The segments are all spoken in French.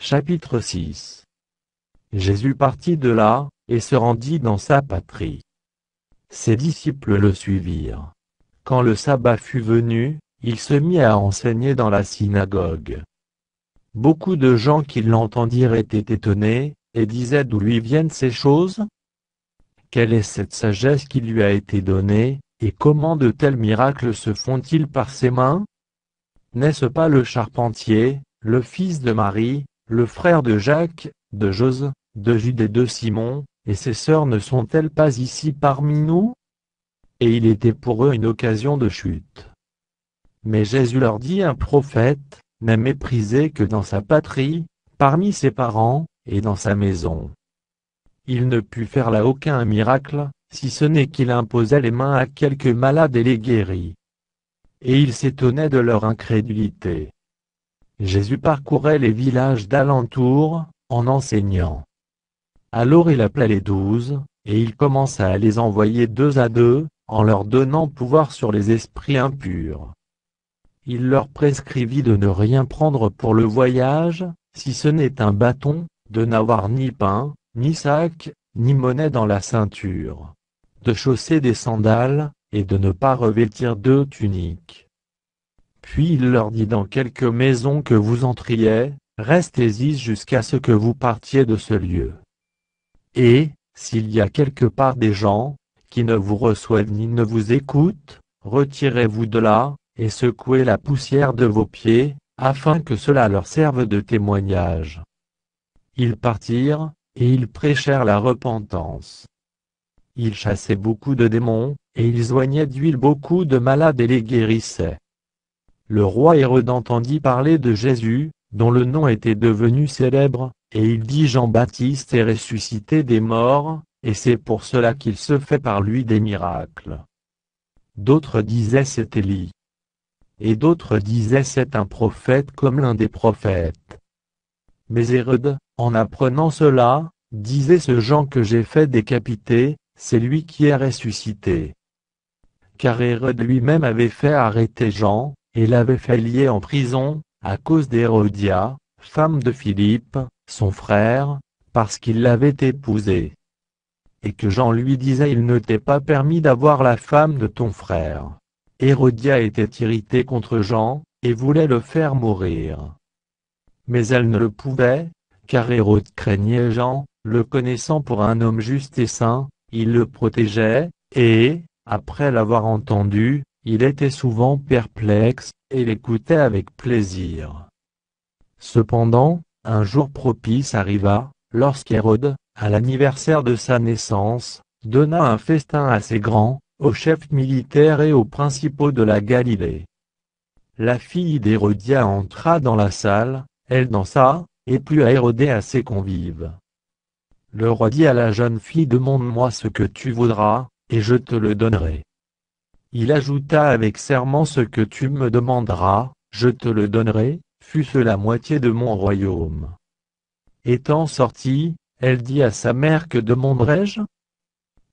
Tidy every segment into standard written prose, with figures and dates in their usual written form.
Chapitre 6. Jésus partit de là, et se rendit dans sa patrie. Ses disciples le suivirent. Quand le sabbat fut venu, il se mit à enseigner dans la synagogue. Beaucoup de gens qui l'entendirent étaient étonnés, et disaient d'où lui viennent ces choses? Quelle est cette sagesse qui lui a été donnée, et comment de tels miracles se font-ils par ses mains? N'est-ce pas le charpentier, le fils de Marie, le frère de Jacques, de Jose, de Jude et de Simon, et ses sœurs ne sont-elles pas ici parmi nous? Et il était pour eux une occasion de chute. Mais Jésus leur dit: un prophète n'est méprisé que dans sa patrie, parmi ses parents, et dans sa maison. Il ne put faire là aucun miracle, si ce n'est qu'il imposait les mains à quelques malades et les guérit. Et ils s'étonnaient de leur incrédulité. Jésus parcourait les villages d'alentour, en enseignant. Alors il appela les 12, et il commença à les envoyer 2 à 2, en leur donnant pouvoir sur les esprits impurs. Il leur prescrivit de ne rien prendre pour le voyage, si ce n'est un bâton, de n'avoir ni pain, ni sac, ni monnaie dans la ceinture, de chausser des sandales, et de ne pas revêtir 2 tuniques. Puis il leur dit: dans quelque maison que vous entriez, restez-y jusqu'à ce que vous partiez de ce lieu. Et, s'il y a quelque part des gens, qui ne vous reçoivent ni ne vous écoutent, retirez-vous de là, et secouez la poussière de vos pieds, afin que cela leur serve de témoignage. Ils partirent, et ils prêchèrent la repentance. Ils chassaient beaucoup de démons, et ils oignaient d'huile beaucoup de malades et les guérissaient. Le roi Hérode entendit parler de Jésus, dont le nom était devenu célèbre, et il dit: Jean-Baptiste est ressuscité des morts, et c'est pour cela qu'il se fait par lui des miracles. D'autres disaient: c'est Élie. Et d'autres disaient: c'est un prophète comme l'un des prophètes. Mais Hérode, en apprenant cela, disait: ce Jean que j'ai fait décapiter, c'est lui qui est ressuscité. Car Hérode lui-même avait fait arrêter Jean, et l'avait fait lier en prison, à cause d'Hérodia, femme de Philippe, son frère, parce qu'il l'avait épousée. Et que Jean lui disait: il ne t'est pas permis d'avoir la femme de ton frère. Hérodia était irritée contre Jean, et voulait le faire mourir. Mais elle ne le pouvait, car Hérode craignait Jean, le connaissant pour un homme juste et saint, il le protégeait, et, après l'avoir entendu, il était souvent perplexe, et l'écoutait avec plaisir. Cependant, un jour propice arriva, lorsqu'Hérode, à l'anniversaire de sa naissance, donna un festin assez grand, aux chefs militaires et aux principaux de la Galilée. La fille d'Hérodia entra dans la salle, elle dansa, et plut à Hérodée à ses convives. Le roi dit à la jeune fille: demande-moi ce que tu voudras, et je te le donnerai. Il ajouta avec serment: ce que tu me demanderas, je te le donnerai, fût-ce la moitié de mon royaume. Étant sortie, elle dit à sa mère: que demanderai-je?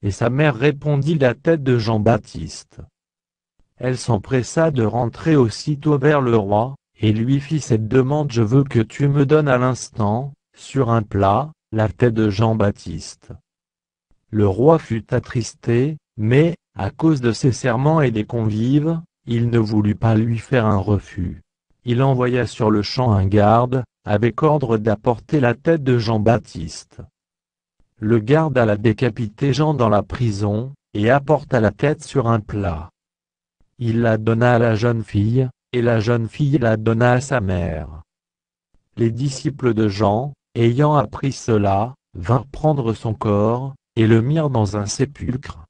Et sa mère répondit: la tête de Jean-Baptiste. Elle s'empressa de rentrer aussitôt vers le roi, et lui fit cette demande: je veux que tu me donnes à l'instant, sur un plat, la tête de Jean-Baptiste. Le roi fut attristé, mais, à cause de ses serments et des convives, il ne voulut pas lui faire un refus. Il envoya sur le champ un garde, avec ordre d'apporter la tête de Jean-Baptiste. Le garde alla décapiter Jean dans la prison, et apporta la tête sur un plat. Il la donna à la jeune fille, et la jeune fille la donna à sa mère. Les disciples de Jean, ayant appris cela, vinrent prendre son corps, et le mirent dans un sépulcre.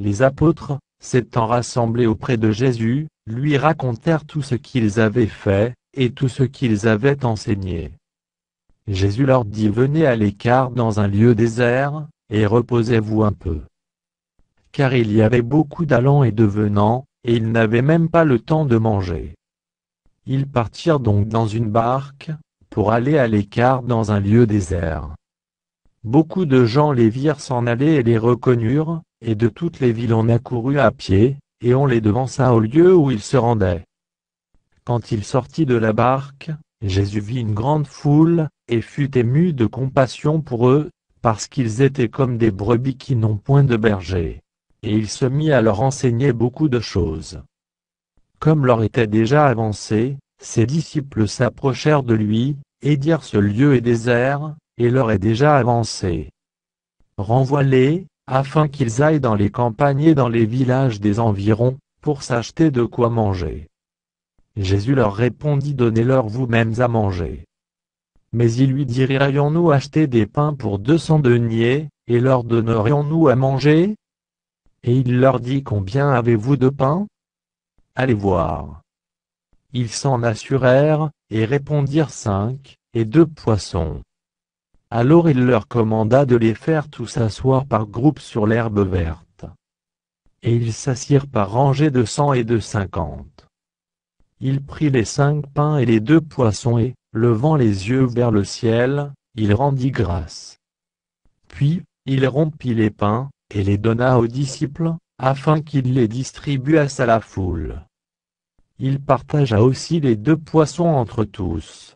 Les apôtres, s'étant rassemblés auprès de Jésus, lui racontèrent tout ce qu'ils avaient fait, et tout ce qu'ils avaient enseigné. Jésus leur dit: venez à l'écart dans un lieu désert, et reposez-vous un peu. Car il y avait beaucoup d'allants et de venants, et ils n'avaient même pas le temps de manger. Ils partirent donc dans une barque, pour aller à l'écart dans un lieu désert. Beaucoup de gens les virent s'en aller et les reconnurent, et de toutes les villes on accourut à pied, et on les devança au lieu où ils se rendaient. Quand il sortit de la barque, Jésus vit une grande foule, et fut ému de compassion pour eux, parce qu'ils étaient comme des brebis qui n'ont point de berger. Et il se mit à leur enseigner beaucoup de choses. Comme l'heure était déjà avancée, ses disciples s'approchèrent de lui, et dirent: ce lieu est désert, et l'heure est déjà avancée. Renvoie-les, afin qu'ils aillent dans les campagnes et dans les villages des environs, pour s'acheter de quoi manger. Jésus leur répondit: donnez-leur vous-mêmes à manger. Mais ils lui dirent: irions-nous acheter des pains pour 200 deniers, et leur donnerions-nous à manger? Et il leur dit: combien avez-vous de pain? Allez voir. Ils s'en assurèrent, et répondirent: 5, et 2 poissons. Alors il leur commanda de les faire tous asseoir par groupes sur l'herbe verte. Et ils s'assirent par rangées de 100 et de 50. Il prit les 5 pains et les 2 poissons et, levant les yeux vers le ciel, il rendit grâce. Puis, il rompit les pains, et les donna aux disciples, afin qu'ils les distribuassent à la foule. Il partagea aussi les 2 poissons entre tous.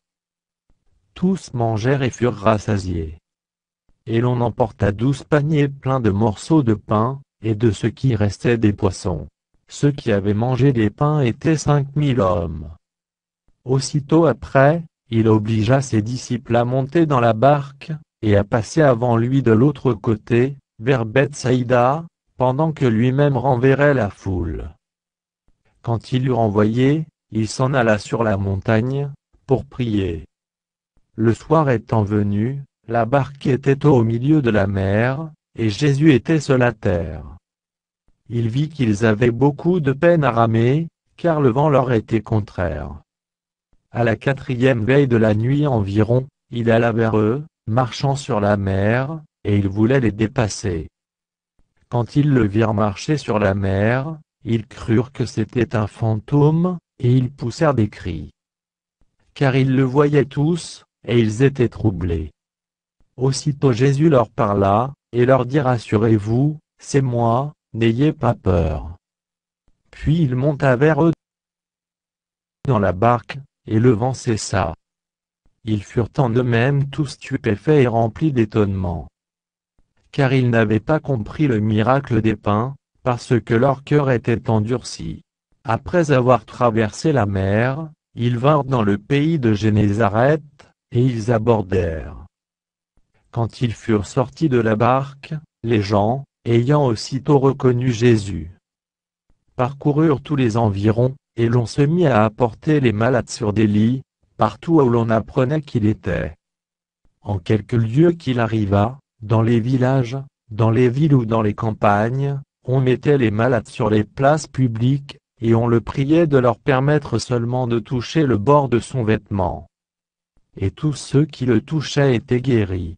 Tous mangèrent et furent rassasiés. Et l'on emporta 12 paniers pleins de morceaux de pain, et de ce qui restait des poissons. Ceux qui avaient mangé les pains étaient 5000 hommes. Aussitôt après, il obligea ses disciples à monter dans la barque, et à passer avant lui de l'autre côté, vers Bethsaïda, pendant que lui-même renverrait la foule. Quand il eut renvoyé, il s'en alla sur la montagne, pour prier. Le soir étant venu, la barque était au milieu de la mer, et Jésus était seul à terre. Il vit qu'ils avaient beaucoup de peine à ramer, car le vent leur était contraire. À la 4e veille de la nuit environ, il alla vers eux, marchant sur la mer, et il voulait les dépasser. Quand ils le virent marcher sur la mer, ils crurent que c'était un fantôme, et ils poussèrent des cris. Car ils le voyaient tous, et ils étaient troublés. Aussitôt Jésus leur parla, et leur dit: rassurez-vous, c'est moi, n'ayez pas peur. Puis il monta vers eux dans la barque, et le vent cessa. Ils furent en eux-mêmes tous stupéfaits et remplis d'étonnement. Car ils n'avaient pas compris le miracle des pains, parce que leur cœur était endurci. Après avoir traversé la mer, ils vinrent dans le pays de Génézareth, et ils abordèrent. Quand ils furent sortis de la barque, les gens, ayant aussitôt reconnu Jésus, parcoururent tous les environs, et l'on se mit à apporter les malades sur des lits, partout où l'on apprenait qu'il était. En quelque lieu qu'il arriva, dans les villages, dans les villes ou dans les campagnes, on mettait les malades sur les places publiques, et on le priait de leur permettre seulement de toucher le bord de son vêtement. Et tous ceux qui le touchaient étaient guéris.